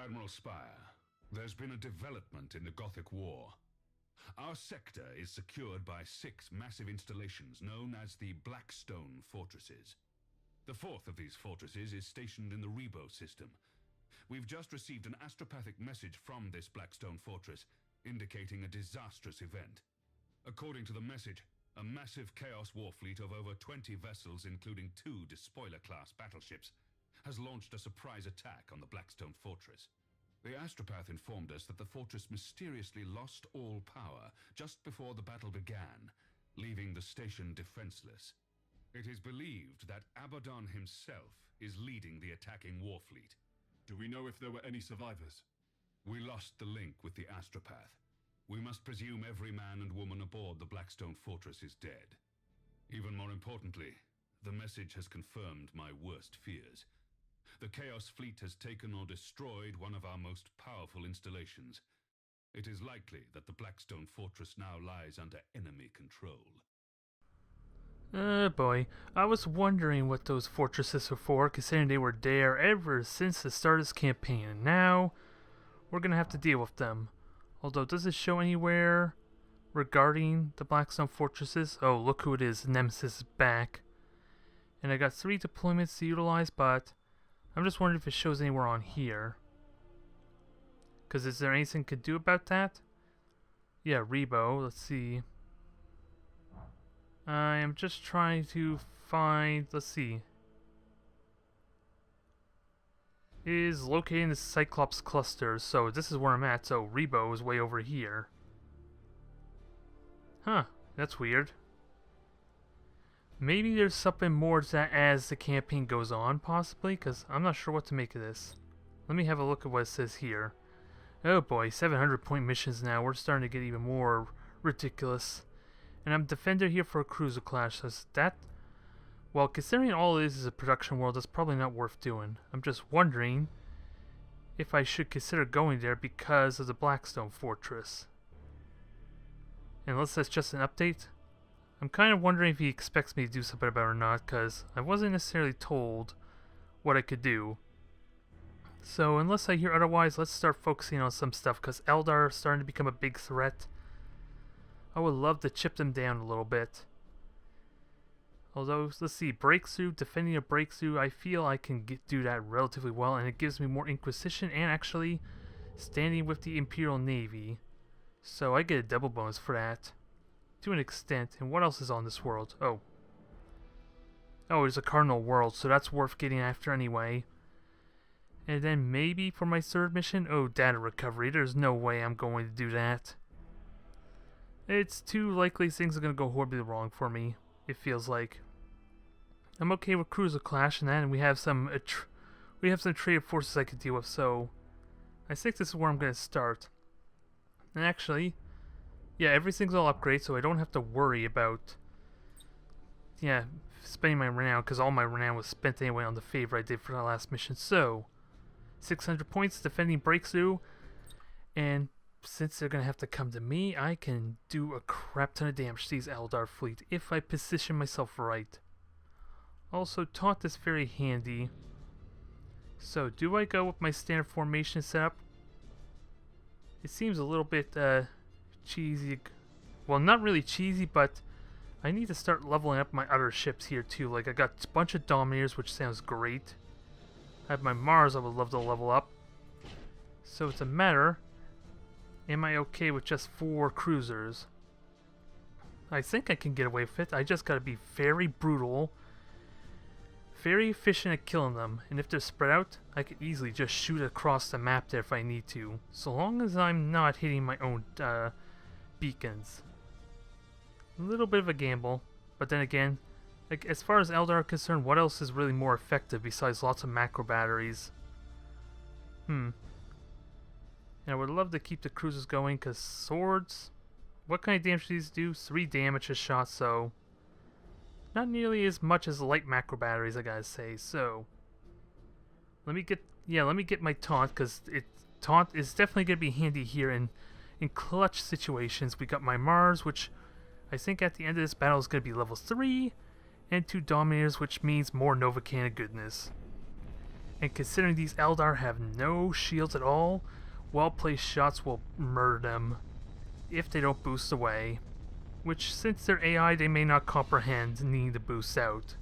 Admiral Spire, there's been a development in the Gothic War. Our sector is secured by 6 massive installations known as the Blackstone Fortresses. The 4th of these fortresses is stationed in the Rebo system. We've just received an astropathic message from this Blackstone Fortress, indicating a disastrous event. According to the message, a massive Chaos warfleet of over 20 vessels, including 2 despoiler-class battleships, has launched a surprise attack on the Blackstone Fortress. The astropath informed us that the fortress mysteriously lost all power just before the battle began, leaving the station defenseless. It is believed that Abaddon himself is leading the attacking warfleet. Do we know if there were any survivors? We lost the link with the astropath. We must presume every man and woman aboard the Blackstone Fortress is dead. Even more importantly, the message has confirmed my worst fears. The Chaos Fleet has taken or destroyed one of our most powerful installations. It is likely that the Blackstone Fortress now lies under enemy control. Boy, I was wondering what those fortresses were for, considering they were there ever since the start of this campaign, and now we're gonna have to deal with them. Although, does it show anywhere regarding the Blackstone Fortresses? Oh, look who it is, Nemesis is back. And I got 3 deployments to utilize, but I'm just wondering if it shows anywhere on here. Because is there anything could do about that? Yeah, Rebo, let's see. I am just trying to find, let's see. It is located in the Cyclops cluster, so this is where I'm at, so Rebo is way over here. Huh, that's weird. Maybe there's something more to that as the campaign goes on, possibly, because I'm not sure what to make of this. Let me have a look at what it says here. Oh boy, 700-point missions now. We're starting to get even more ridiculous. And I'm Defender here for a cruiser class. So that, well, considering all it is a production world, that's probably not worth doing. I'm just wondering if I should consider going there because of the Blackstone Fortress. Unless that's just an update. I'm kind of wondering if he expects me to do something about it or not, because I wasn't necessarily told what I could do. So unless I hear otherwise, let's start focusing on some stuff, because Eldar are starting to become a big threat. I would love to chip them down a little bit. Although, let's see, breakthrough, defending a breakthrough, I feel I can do that relatively well, and it gives me more Inquisition and actually standing with the Imperial Navy. So I get a double bonus for that. To an extent. And what else is on this world? Oh, there's a Cardinal world, so that's worth getting after anyway. And then maybe for my 3rd mission, data recovery. There's no way I'm going to do that. It's too likely things are going to go horribly wrong for me, it feels like. I'm okay with cruiser clash and that, and we have some traded forces I could deal with, so I think this is where I'm going to start. And actually, yeah, everything's all upgrade, so I don't have to worry about, spending my renown, because all my renown was spent anyway on the favor I did for the last mission. So, 600 points, defending breakthrough, and since they're going to have to come to me, I can do a crap ton of damage to these Eldar fleet if I position myself right. Also, taunt is very handy. So, do I go with my standard formation setup? It seems a little bit, cheesy. Well, not really cheesy, but I need to start leveling up my other ships here too. Like, I got a bunch of Dominators, which sounds great. I have my Mars I would love to level up. So it's a matter, am I okay with just 4 cruisers? I think I can get away with it. I just gotta be very brutal, very efficient at killing them. And if they're spread out, I could easily just shoot across the map there if I need to. So long as I'm not hitting my own beacons. A little bit of a gamble, but then again, like, as far as Eldar are concerned, what else is really more effective besides lots of macro batteries? And I would love to keep the cruisers going, because swords, what kind of damage do these do? 3 damage a shot, so not nearly as much as light macro batteries, I gotta say. So let me get my taunt, because taunt is definitely gonna be handy here in clutch situations. We got my Mars, which I think at the end of this battle is going to be level 3, and 2 Dominators, which means more Novacanna goodness. And considering these Eldar have no shields at all, well-placed shots will murder them if they don't boost away. Which, since they're AI, they may not comprehend needing to boost out.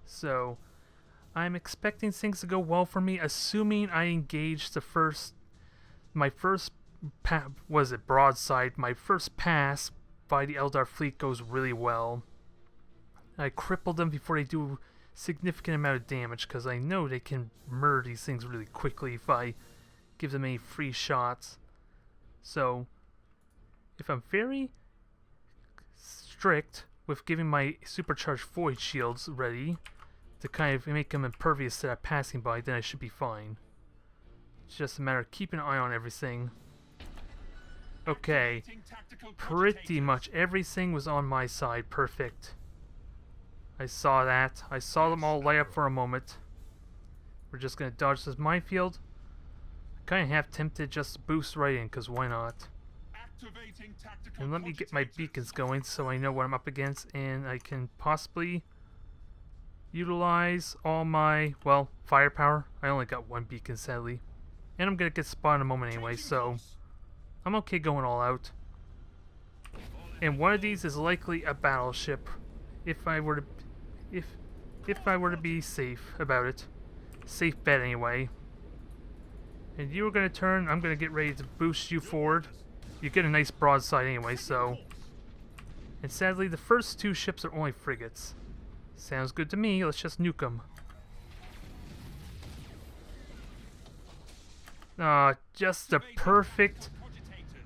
So, I'm expecting things to go well for me, assuming I engage my first broadside, my first pass by the Eldar fleet goes really well. I cripple them before they do significant amount of damage, because I know they can murder these things really quickly if I give them any free shots. So, if I'm very strict with giving my supercharged void shields ready to kind of make them impervious to that passing by, then I should be fine. It's just a matter of keeping an eye on everything. Okay, pretty much everything was on my side. Perfect. I saw that. I saw them all light up for a moment. We're just going to dodge this minefield. I'm kind of half tempted just to boost right in, because why not? And let me get my beacons going so I know what I'm up against, and I can possibly utilize all my, well, firepower. I only got one beacon, sadly. And I'm going to get spotted in a moment anyway, so I'm okay going all out. And one of these is likely a battleship, if I were to be safe about it. Safe bet anyway. And you are going to turn, I'm going to get ready to boost you forward. You get a nice broadside anyway, so. And sadly, the first two ships are only frigates. Sounds good to me, let's just nuke them. Just the perfect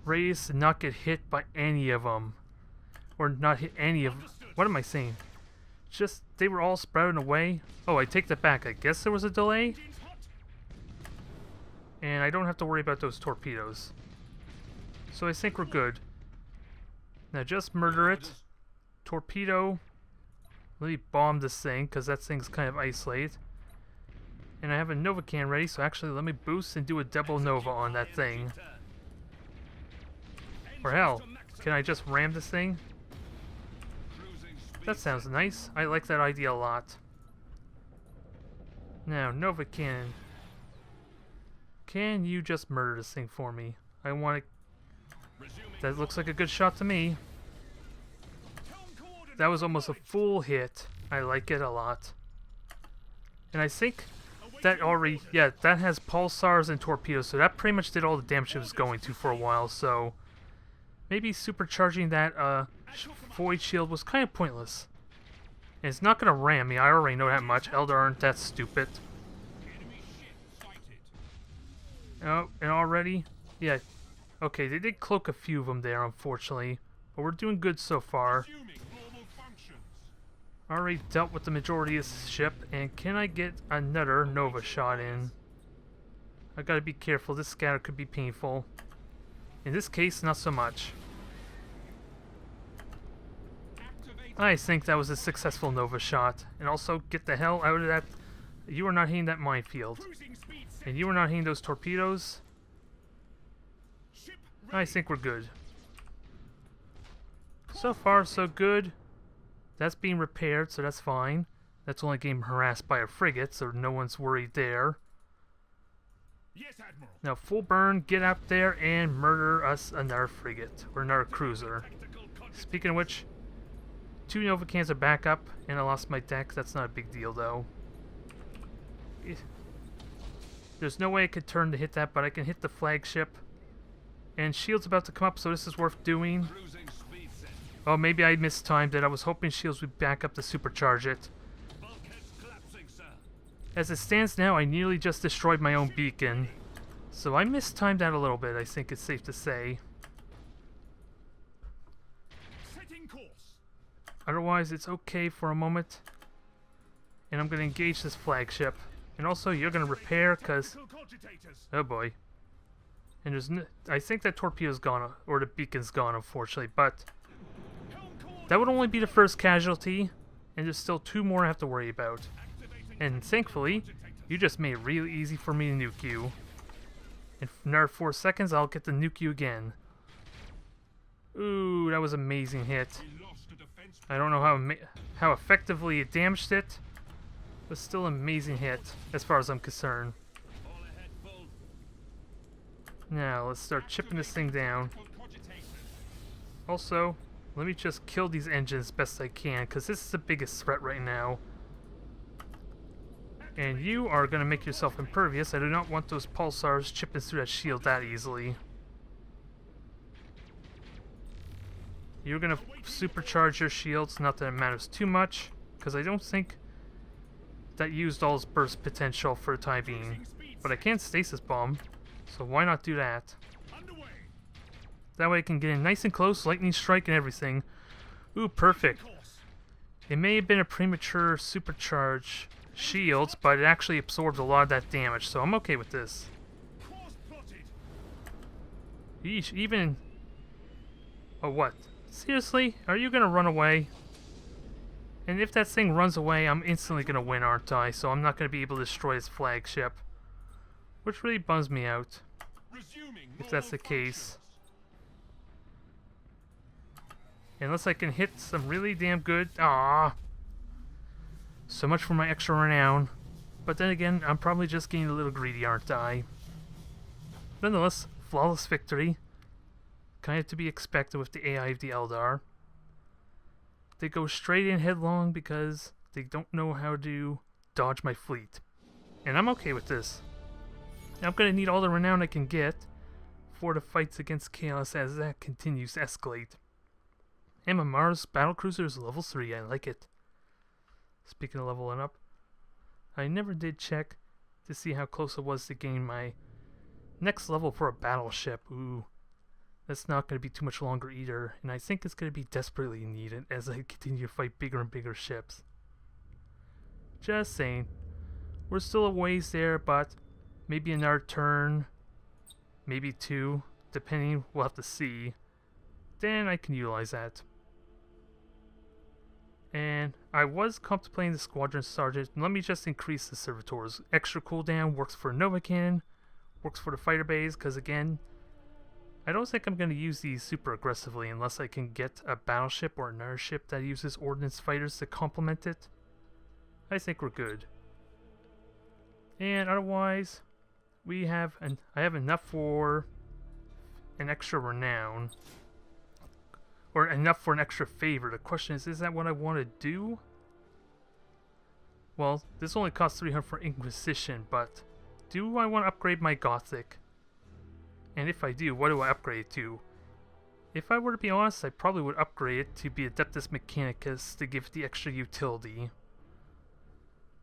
raise to not get hit by any of them. Or not hit any of... What am I saying? Just, they were all sprouting away. Oh, I take that back. I guess there was a delay. And I don't have to worry about those torpedoes. So I think we're good. Now just murder it. Torpedo. Let me bomb this thing, because that thing's kind of isolated. And I have a Nova can ready, so actually let me boost and do a double Nova on that thing. Or hell, can I just ram this thing? That sounds nice. I like that idea a lot. Now, Nova Cannon. Can you just murder this thing for me? I want it. That looks like a good shot to me. That was almost a full hit. I like it a lot. And I think that already, yeah, that has pulsars and torpedoes, so that pretty much did all the damage it was going to for a while, so maybe supercharging that void shield was kind of pointless. And it's not going to ram me, I already know that much. Eldar aren't that stupid. Oh, and already? Yeah. Okay, they did cloak a few of them there, unfortunately. But we're doing good so far. Already dealt with the majority of this ship, and can I get another Nova shot in? I gotta be careful, this scatter could be painful. In this case, not so much. I think that was a successful Nova shot. And also, get the hell out of that. You are not hitting that minefield. And you are not hitting those torpedoes. I think we're good. So far, so good. That's being repaired, so that's fine. That's only getting harassed by a frigate, so no one's worried there. Yes, Admiral. Now, full burn, get out there and murder us another frigate, or another cruiser. Speaking of which, 2 Nova cans are back up, and I lost my deck. That's not a big deal, though. There's no way I could turn to hit that, but I can hit the flagship. And shield's about to come up, so this is worth doing. Oh, maybe I mistimed it. I was hoping shields would back up to supercharge it. As it stands now, I nearly just destroyed my own beacon. So I mistimed that a little bit, I think it's safe to say. Otherwise, it's okay for a moment. And I'm going to engage this flagship. And also, you're going to repair, because... Oh boy. And there's I think that torpedo's gone, or the beacon's gone, unfortunately, but... That would only be the first casualty, and there's still 2 more I have to worry about. And thankfully, you just made it really easy for me to nuke you. In another 4 seconds, I'll get to nuke you again. Ooh, that was an amazing hit. I don't know how effectively it damaged it, But still an amazing hit, as far as I'm concerned. Now, let's start chipping this thing down. Also, let me just kill these engines best I can, because this is the biggest threat right now. And you are going to make yourself impervious. I do not want those pulsars chipping through that shield that easily. You're going to supercharge your shields, not that it matters too much, because I don't think that used all its burst potential for the time being. But I can stasis bomb, so why not do that? That way I can get in nice and close, lightning strike and everything. Ooh, perfect. It may have been a premature supercharge shields, but it actually absorbed a lot of that damage, so I'm okay with this. Yeesh, even... Oh, what? Seriously? Are you gonna run away? And if that thing runs away, I'm instantly gonna win, aren't I? So I'm not gonna be able to destroy his flagship. Which really bums me out. If that's the case. Unless I can hit some really damn good... Aww. So much for my extra renown. But then again, I'm probably just getting a little greedy, aren't I? Nonetheless, flawless victory. Kind of to be expected with the AI of the Eldar. They go straight in headlong because they don't know how to dodge my fleet. And I'm okay with this. I'm going to need all the renown I can get for the fights against Chaos as that continues to escalate. And my Mars battlecruiser is level 3, I like it. Speaking of leveling up, I never did check to see how close it was to gain my next level for a battleship. Ooh, that's not going to be too much longer either, and I think it's going to be desperately needed as I continue to fight bigger and bigger ships. Just saying. We're still a ways there, but maybe another turn, maybe 2, depending, we'll have to see. Then I can utilize that. And I was contemplating the Squadron Sergeant. Let me just increase the Servitors. Extra cooldown works for Nova Cannon, works for the fighter bays, because again, I don't think I'm going to use these super aggressively unless I can get a battleship or another ship that uses Ordnance Fighters to complement it. I think we're good. And otherwise, I have enough for an extra renown. Or enough for an extra favor. The question is that what I want to do? Well, this only costs 300 for Inquisition, but do I want to upgrade my Gothic? And if I do, what do I upgrade it to? If I were to be honest, I probably would upgrade it to be Adeptus Mechanicus to give it the extra utility.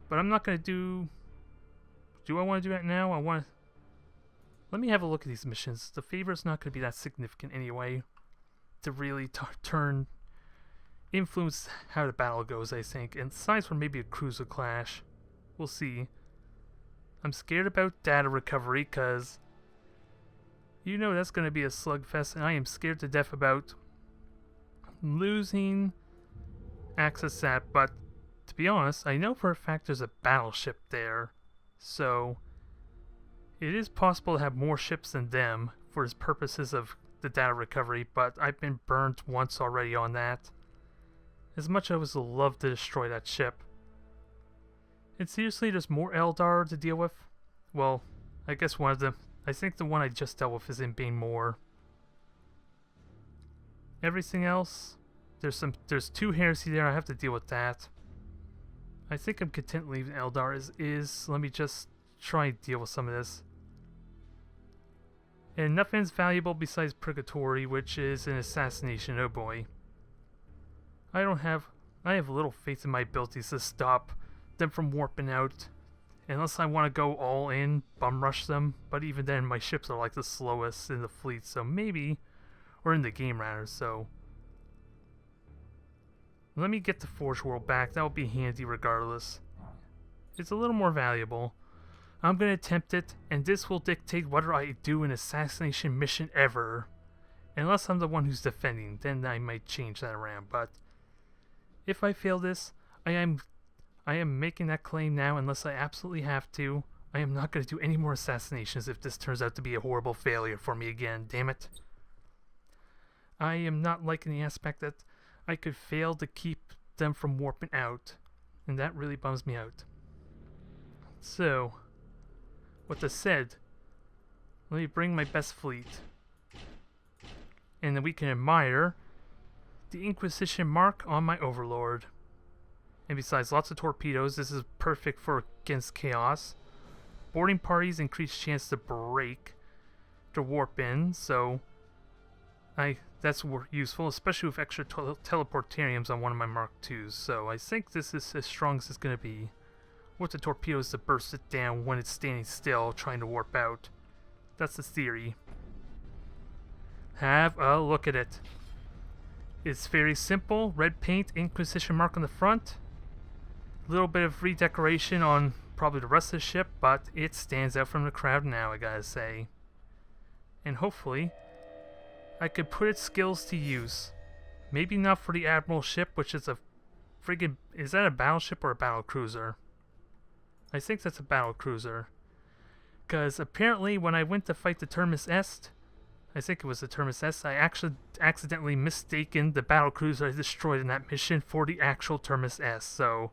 But I'm not going to do... Do I want to do that now? Let me have a look at these missions. The favor is not going to be that significant anyway. To really influence how the battle goes, I think. And size for maybe a cruiser clash. We'll see. I'm scared about data recovery, because you know that's going to be a slugfest, and I am scared to death about losing access to that, but to be honest, I know for a fact there's a battleship there, so it is possible to have more ships than them for its purposes of the data recovery, but I've been burnt once already on that. As much as I would love to destroy that ship. And seriously, there's more Eldar to deal with? Well, I guess one of them. I think the one I just dealt with is in Bane more. Everything else, there's 2 heresy there, I have to deal with that. I think I'm content leaving Eldar as is. Let me just try and deal with some of this. And nothing's valuable besides Purgatory, which is an assassination, oh boy. I have little faith in my abilities to stop them from warping out. Unless I want to go all in, bum rush them. But even then, my ships are like the slowest in the fleet, so maybe... Or in the game rather, so... Let me get the Forge World back, that will be handy regardless. It's a little more valuable. I'm going to attempt it, and this will dictate whether I do an assassination mission ever. Unless I'm the one who's defending, then I might change that around, but... If I fail this, I am making that claim now unless I absolutely have to. I am not going to do any more assassinations if this turns out to be a horrible failure for me again, damn it. I am not liking the aspect that I could fail to keep them from warping out, and that really bums me out. So, with that said, let me bring my best fleet. And then we can admire the Inquisition mark on my Overlord. And besides, lots of torpedoes. This is perfect for against chaos. Boarding parties increase chance to break, to warp in, so that's useful, especially with extra teleportariums on one of my Mark IIs. So I think this is as strong as it's going to be. With the torpedoes to burst it down when it's standing still, trying to warp out. That's the theory. Have a look at it. It's very simple. Red paint, Inquisition mark on the front. A little bit of redecoration on probably the rest of the ship, but it stands out from the crowd now, I gotta say. And hopefully, I could put its skills to use. Maybe not for the Admiral ship, which is a friggin'... Is that a battleship or a battlecruiser? I think that's a battlecruiser. Because apparently when I went to fight the Terminus Est, I think it was the Terminus Est, I actually accidentally mistaken the battlecruiser I destroyed in that mission for the actual Terminus Est, so...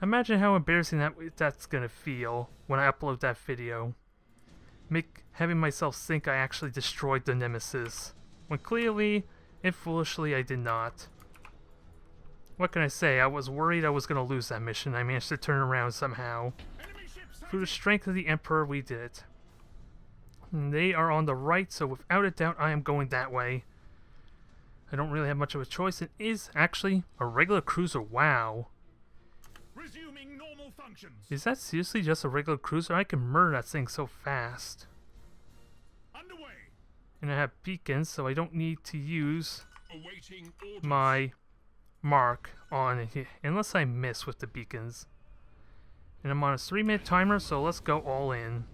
Imagine how embarrassing that's gonna feel when I upload that video. Having myself think I actually destroyed the Nemesis, when clearly and foolishly I did not. What can I say? I was worried I was gonna lose that mission. I managed to turn around somehow. Through the strength of the Emperor, we did it. And they are on the right, so without a doubt I am going that way. I don't really have much of a choice. It is actually a regular cruiser. Wow. Resuming normal functions. Is that seriously just a regular cruiser? I can murder that thing so fast. Underway. And I have beacons, so I don't need to use Awaiting orders. my mark on it, unless I miss with the beacons. And I'm on a 3-minute timer, so let's go all in.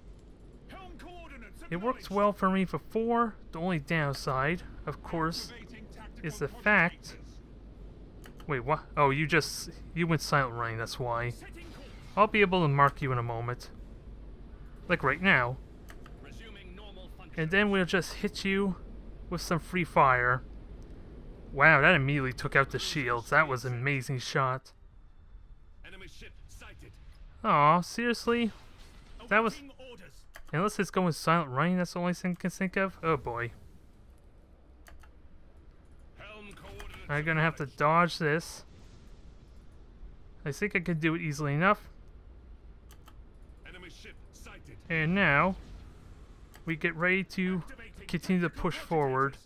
Helm coordinates It works well for me before. The only downside, of course, is the fact... Wait, what? Oh, you went silent running, that's why. I'll be able to mark you in a moment. Like right now. And then we'll just hit you with some free fire. Wow, that immediately took out the shields. That was an amazing shot. Aw, seriously? That was... Unless it's going silent running, that's the only thing I can think of? Oh boy. I'm gonna have to dodge this. I think I could do it easily enough. And now, we get ready to continue to push forward.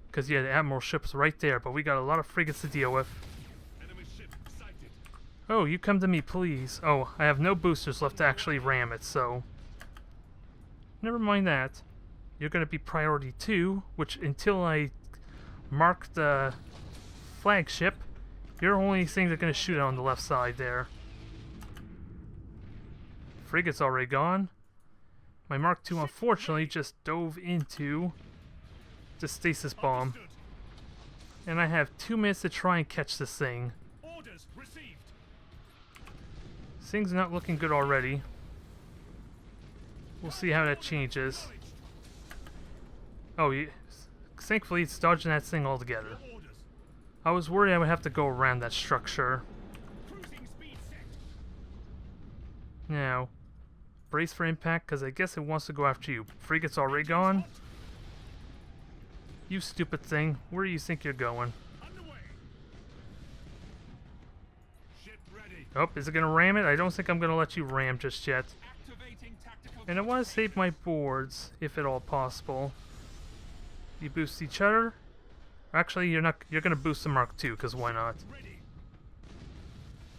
Because yeah, the Admiral ship's right there, but we got a lot of frigates to deal with. Oh, you come to me, please. Oh, I have no boosters left to actually ram it, so... Never mind that. You're gonna be priority 2, which until I mark the flagship, you're the only thing they're gonna shoot at on the left side there. Frigate's already gone. My Mark II unfortunately just dove into the stasis bomb. And I have 2 minutes to try and catch this thing. Orders received. Things not looking good already. We'll see how that changes. Oh, thankfully it's dodging that thing altogether. I was worried I would have to go around that structure. Now, brace for impact, because I guess it wants to go after you. Frigate's already gone. You stupid thing. Where do you think you're going? Oh, is it going to ram it? I don't think I'm going to let you ram just yet. And I want to save my boards, if at all possible. You boost each other. Actually, you're not. You're going to boost the Mark II, because why not?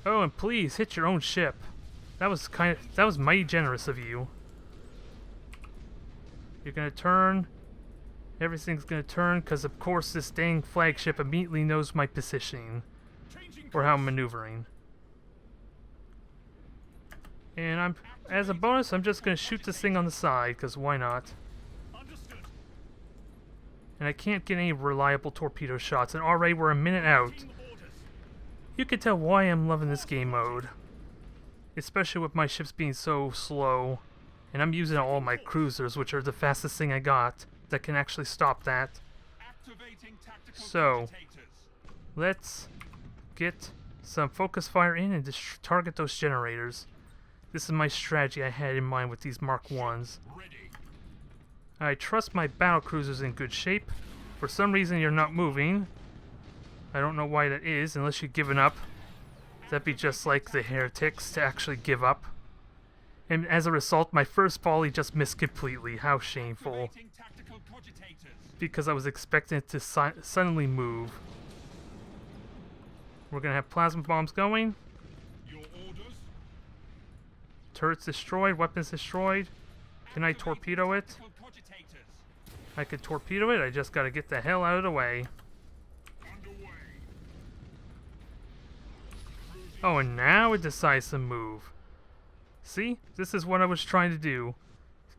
Oh, and please hit your own ship. That was mighty generous of you. You're going to turn. Everything's going to turn, because of course this dang flagship immediately knows my positioning. Or how I'm maneuvering. And as a bonus, I'm just going to shoot this thing on the side, because why not? And I can't get any reliable torpedo shots, and already we're a minute out. You can tell why I'm loving this game mode. Especially with my ships being so slow. And I'm using all my cruisers, which are the fastest thing I got, that can actually stop that. So, let's get some focus fire in and just target those generators. This is my strategy I had in mind with these Mark 1s. Ready. I trust my battle cruisers in good shape. For some reason you're not moving. I don't know why that is, unless you've given up. That'd be just like the heretics to actually give up. And as a result, my first volley just missed completely. How shameful. Activating tactical cogitators. Because I was expecting it to suddenly move. We're gonna have plasma bombs going. Your orders. Turrets destroyed, weapons destroyed. Can I torpedo it? Tactical cogitators. I could torpedo it, I just gotta get the hell out of the way. Underway. Oh, and now it decides to move. See? This is what I was trying to do.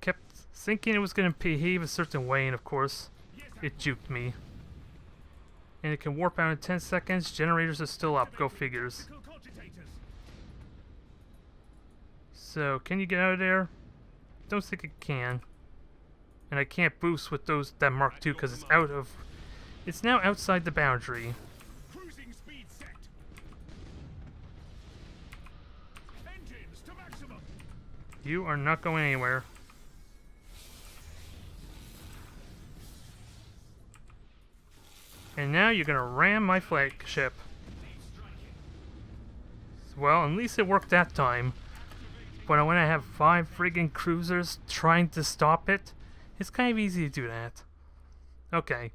Kept thinking it was gonna behave a certain way, and of course, it juked me. And it can warp out in 10 seconds. Generators are still up. Go figures. Tactical cogitators. So, can you get out of there? Don't think it can. And I can't boost with that Mark II because it's out of... It's now outside the boundary. Cruising speed set. Engines to maximum. You are not going anywhere. And now you're gonna ram my flagship. Well, at least it worked that time. But when I have 5 friggin' cruisers trying to stop it, it's kind of easy to do that. Okay.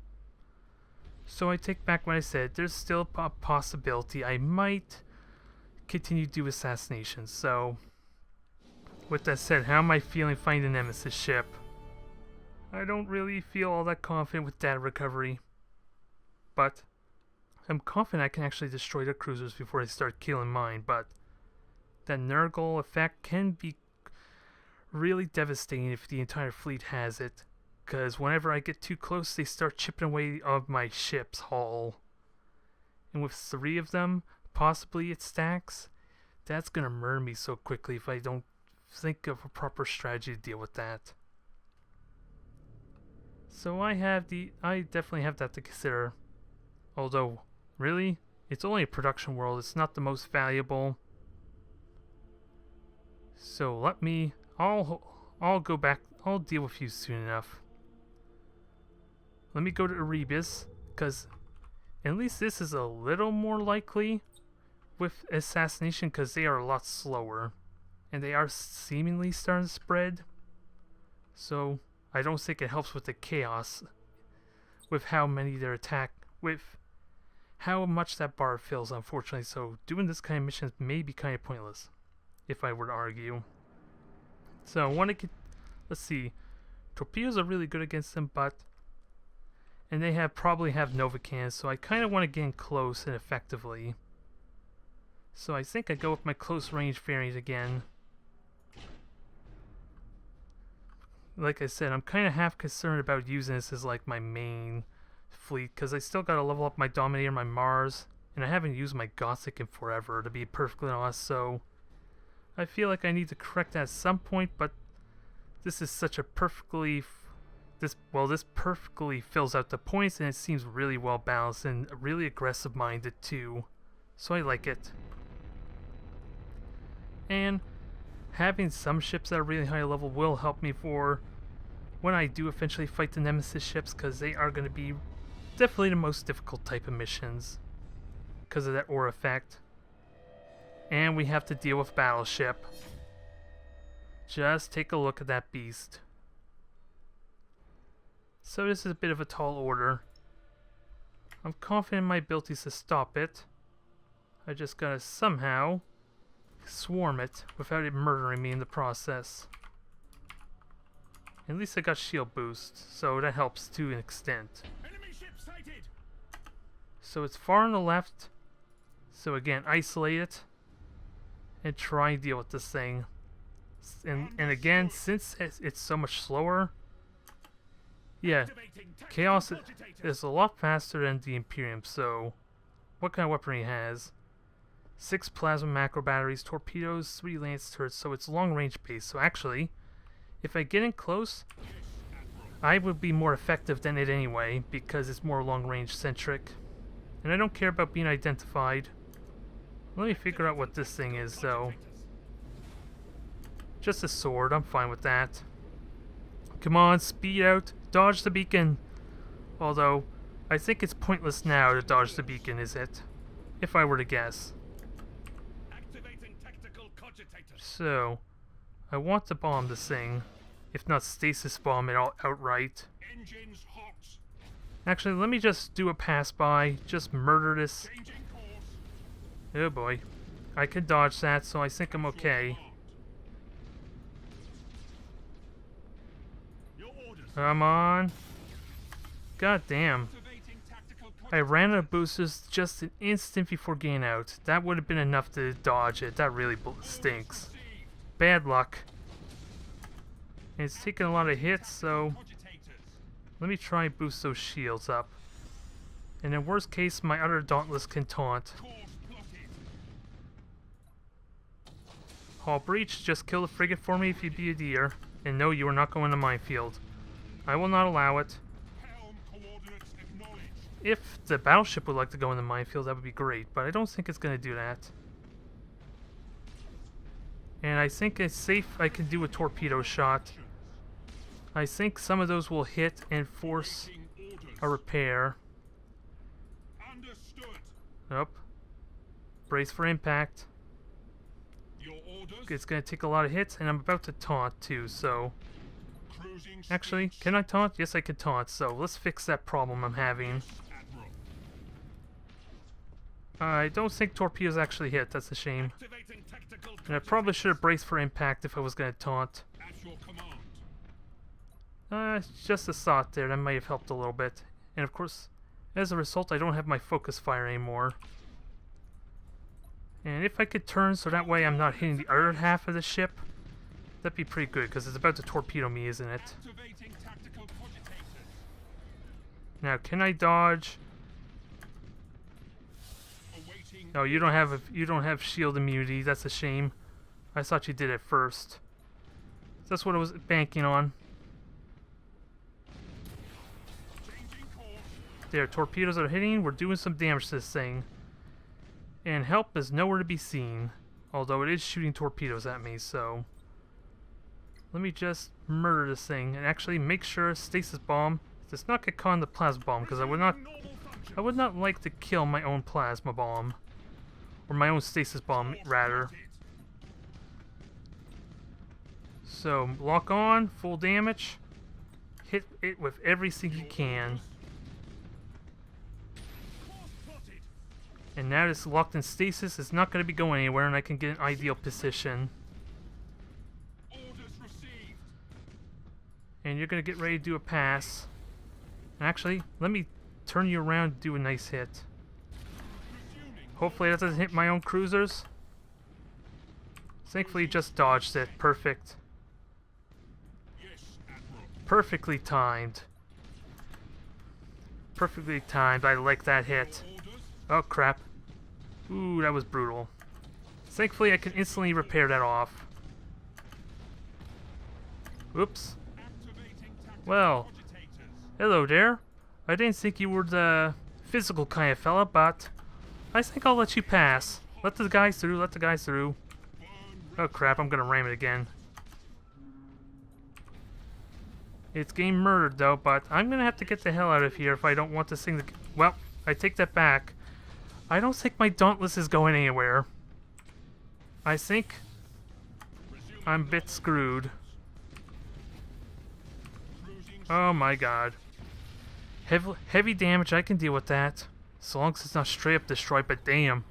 So I take back what I said. There's still a possibility I might continue to do assassinations. So, with that said, how am I feeling finding the Nemesis ship? I don't really feel all that confident with data recovery. But I'm confident I can actually destroy the cruisers before I start killing mine, but that Nurgle effect can be really devastating if the entire fleet has it, because whenever I get too close they start chipping away of my ship's hull. And with 3 of them, possibly it stacks, that's gonna murder me so quickly if I don't think of a proper strategy to deal with that. So I definitely have that to consider. Although, really, it's only a production world, it's not the most valuable. So I'll go back, I'll deal with you soon enough. Let me go to Erebus, because at least this is a little more likely with assassination, because they are a lot slower. And they are seemingly starting to spread. So, I don't think it helps with the chaos, with how many they're attacked, with how much that bar fills, unfortunately. So doing this kind of missions may be kind of pointless, if I were to argue. So I want to get, let's see, torpedoes are really good against them, and they probably have Nova cannons, so I kind of want to get in close and effectively. So I think I go with my close range variant again. Like I said, I'm kind of half concerned about using this as like my main fleet, because I still gotta level up my Dominator, my Mars, and I haven't used my Gothic in forever, to be perfectly honest, so I feel like I need to correct that at some point, but this is such a this perfectly fills out the points, and it seems really well balanced and really aggressive minded too, so I like it. And having some ships that are really high level will help me for when I do eventually fight the Nemesis ships, because they are going to be definitely the most difficult type of missions because of that aura effect. And we have to deal with Battleship. Just take a look at that beast. So this is a bit of a tall order. I'm confident in my abilities to stop it. I just gotta somehow swarm it without it murdering me in the process. At least I got shield boost, so that helps to an extent. Enemy ship sighted. So it's far on the left. So again, isolate it and try and deal with this thing. And again, since it's so much slower, yeah, Chaos is a lot faster than the Imperium. So what kind of weaponry it has? 6 plasma macro batteries, torpedoes, 3 lance turrets, so it's long range based. So actually, if I get in close, I would be more effective than it anyway, because it's more long range centric. And I don't care about being identified. Let me figure out what this thing is though. Just a sword, I'm fine with that. Come on, speed out. Dodge the beacon. Although, I think it's pointless now to dodge the beacon, is it? If I were to guess. Activating tactical cogitators. So, I want to bomb this thing. If not stasis bomb it all outright. Engines hot. Actually, let me just do a pass-by. Just murder this. Changing course. Oh boy. I can dodge that, so I think I'm okay. Your orders. Come on. God damn. Activating tactical I ran out of boosters just an instant before getting out. That would have been enough to dodge it. That really stinks. Bad luck. And it's taking a lot of hits, so let me try and boost those shields up. And in worst case, my other dauntless can taunt. Hall breach, just kill the frigate for me if you be a deer. And no, you are not going to minefield. I will not allow it. If the battleship would like to go in the minefield, that would be great, but I don't think it's going to do that. And I think it's safe I can do a torpedo shot. I think some of those will hit and force a repair. Nope. Brace for impact. It's going to take a lot of hits, and I'm about to taunt too, so... Actually, can I taunt? Yes, I can taunt, so let's fix that problem I'm having. I don't think torpedoes actually hit, that's a shame. And I probably should have braced for impact if I was going to taunt. Just a thought there, that might have helped a little bit. And of course, as a result, I don't have my focus fire anymore. And if I could turn so that way I'm not hitting the other half of the ship, that'd be pretty good, because it's about to torpedo me, isn't it? Now, can I dodge? No, you don't have shield immunity. That's a shame. I thought you did it first. That's what I was banking on. There, torpedoes are hitting. We're doing some damage to this thing. And help is nowhere to be seen. Although it is shooting torpedoes at me, so... Let me just murder this thing and actually make sure stasis bomb does not get caught in the plasma bomb, because I would not like to kill my own plasma bomb. Or my own stasis bomb, rather. So, lock on, full damage. Hit it with everything you can. And now it's locked in stasis. It's not going to be going anywhere, and I can get an ideal position. And you're going to get ready to do a pass. Actually, let me turn you around and do a nice hit. Hopefully that doesn't hit my own cruisers. Thankfully just dodged it. Perfect. Perfectly timed. Perfectly timed. I like that hit. Oh crap. Ooh, that was brutal. Thankfully I can instantly repair that off. Oops. Well, hello there. I didn't think you were the physical kind of fella, but I think I'll let you pass. Let the guys through, let the guys through. Oh crap, I'm gonna ram it again. It's getting murdered though, but I'm gonna have to get the hell out of here if I don't want this thing to... Well, I take that back. I don't think my Dauntless is going anywhere. I think I'm a bit screwed. Oh my god. Heavy damage, I can deal with that. So long as it's not straight up destroyed, but damn.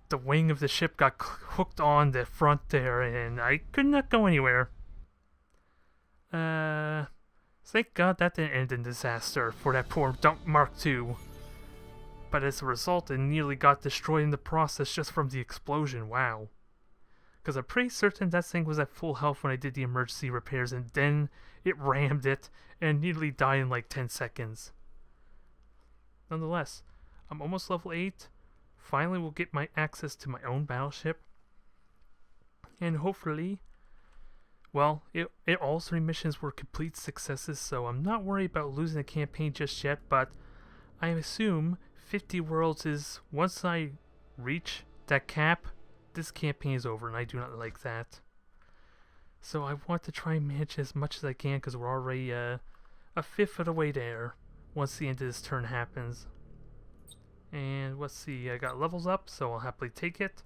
The wing of the ship got hooked on the front there, and I could not go anywhere. Thank God that didn't end in disaster for that poor Mark II. But as a result, it nearly got destroyed in the process just from the explosion, wow. Because I'm pretty certain that thing was at full health when I did the emergency repairs, and then it rammed it and nearly died in like 10 seconds. Nonetheless, I'm almost level 8. Finally will get my access to my own battleship. And hopefully, well, all 3 missions were complete successes, so I'm not worried about losing the campaign just yet, but I assume 50 worlds is, once I reach that cap, this campaign is over, and I do not like that. So I want to try and manage as much as I can because we're already a fifth of the way there once the end of this turn happens. And let's see, I got levels up, so I'll happily take it.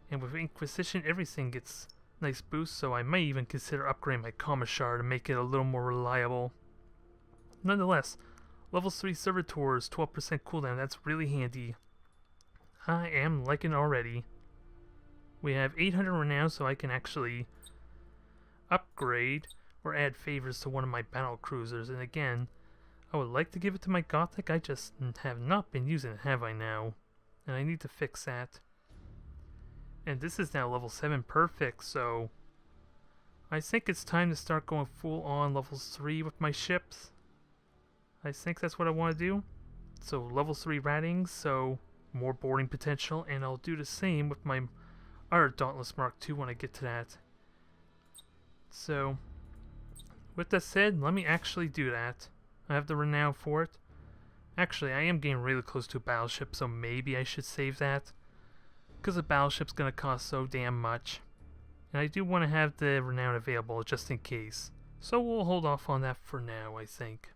And with Inquisition, everything gets nice boost, so I might even consider upgrading my Commissar to make it a little more reliable. Nonetheless, level 3 Servitors, 12% cooldown, that's really handy. I am liking it already. We have 800 renown, so I can actually upgrade or add favors to one of my battle cruisers. And again, I would like to give it to my Gothic, I just have not been using it, have I now? And I need to fix that. And this is now level 7 perfect, so I think it's time to start going full on level 3 with my ships. I think that's what I want to do. So level 3 rattings, so more boarding potential, and I'll do the same with my other Dauntless Mark II when I get to that. So, with that said, let me actually do that. I have the renown for it. Actually, I am getting really close to a battleship, so maybe I should save that. Because a battleship's going to cost so damn much. And I do want to have the renown available just in case. So we'll hold off on that for now, I think.